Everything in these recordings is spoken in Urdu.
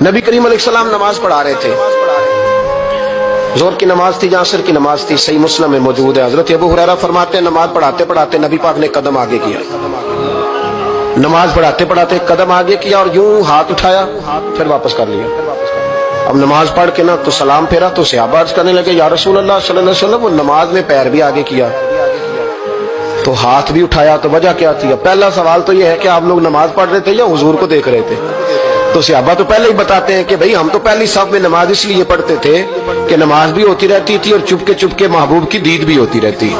نبی کریم علیہ السلام نماز پڑھا رہے تھے، ظہر کی نماز تھی یا عصر کی نماز تھی، صحیح مسلم میں موجود ہے۔ حضرت ابو ہریرہ فرماتے ہیں نماز پڑھاتے پڑھاتے نبی پاک نے قدم آگے کیا، نماز پڑھاتے پڑھاتے قدم آگے کیا اور یوں ہاتھ اٹھایا پھر واپس کر لیا۔ اب نماز پڑھ کے نا تو سلام پھیرا تو صحابہ عرض کرنے لگے یا رسول اللہ صلی اللہ علیہ وسلم، وہ نماز میں پیر بھی آگے کیا تو ہاتھ بھی اٹھایا، تو وجہ کیا تھی؟ پہلا سوال تو یہ ہے کہ آپ لوگ نماز پڑھ رہے تھے یا حضور کو دیکھ رہے تھے؟ تو صحابہ تو پہلے ہی بتاتے ہیں کہ بھئی ہم تو پہلی صف میں نماز اس لیے پڑھتے تھے کہ نماز بھی ہوتی رہتی تھی اور چپ کے محبوب کی دید بھی ہوتی رہتی۔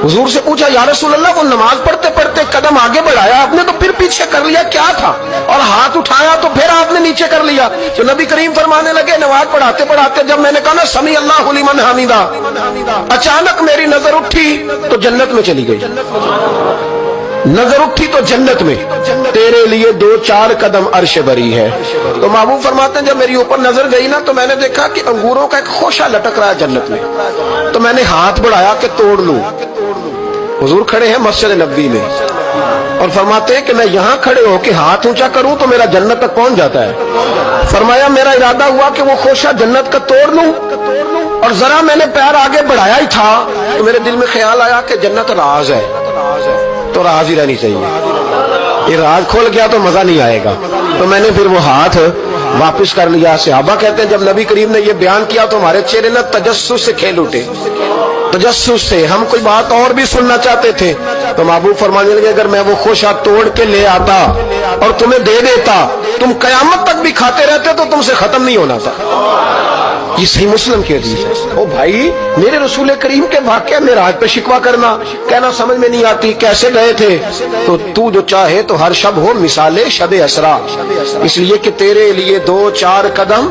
حضور سے پوچھا یا رسول اللہ وہ نماز پڑھتے پڑھتے قدم آگے بڑھایا آپ نے تو پھر پیچھے کر لیا کیا تھا، اور ہاتھ اٹھایا تو پھر آپ نے نیچے کر لیا؟ تو نبی کریم فرمانے لگے نماز پڑھاتے پڑھاتے جب میں نے کہا نا سمیع اللہ لمن حمیدہ، اچانک میری نظر اٹھی تو جنت میں چلی گئی، نظر اٹھی تو جنت میں، تیرے لیے 2-4 قدم عرش بری ہے۔ تو محبوب فرماتے ہیں جب میری اوپر نظر گئی نا تو میں نے دیکھا کہ انگوروں کا ایک خوشہ لٹک رہا ہے جنت میں، تو میں نے ہاتھ بڑھایا کہ توڑ لوں۔ حضور کھڑے ہیں مسجد نبوی میں اور فرماتے ہیں کہ میں یہاں کھڑے ہو کے ہاتھ اونچا کروں تو میرا جنت تک پہنچ جاتا ہے۔ فرمایا میرا ارادہ ہوا کہ وہ خوشہ جنت کا توڑ لوں، اور ذرا میں نے پیر آگے بڑھایا ہی تھا تو میرے دل میں خیال آیا کہ جنت راز ہے تو راز ہی رہنی چاہیے، یہ راز کھول گیا تو مزہ نہیں آئے گا، تو میں نے پھر وہ ہاتھ واپس کر لیا۔ صحابہ کہتے ہیں جب نبی کریم نے یہ بیان کیا تو ہمارے چہرے نہ تجسس سے کھیل اٹھے، تجسس سے ہم کوئی بات اور بھی سننا چاہتے تھے۔ تو محبوب فرمانے لگے اگر میں وہ خوشہ توڑ کے لے آتا اور تمہیں دے دیتا تم قیامت تک بھی کھاتے رہتے تو تم سے ختم نہیں ہونا تھا۔ یہ صحیح مسلم کی حدیث ہے۔ او بھائی میرے رسول کریم کے واقعہ معراج پہ شکوہ کرنا، کہنا سمجھ میں نہیں آتی کیسے گئے تھے، تو جو چاہے تو ہر شب ہو مثال شب اسرا، اس لیے کہ تیرے لیے 2-4 قدم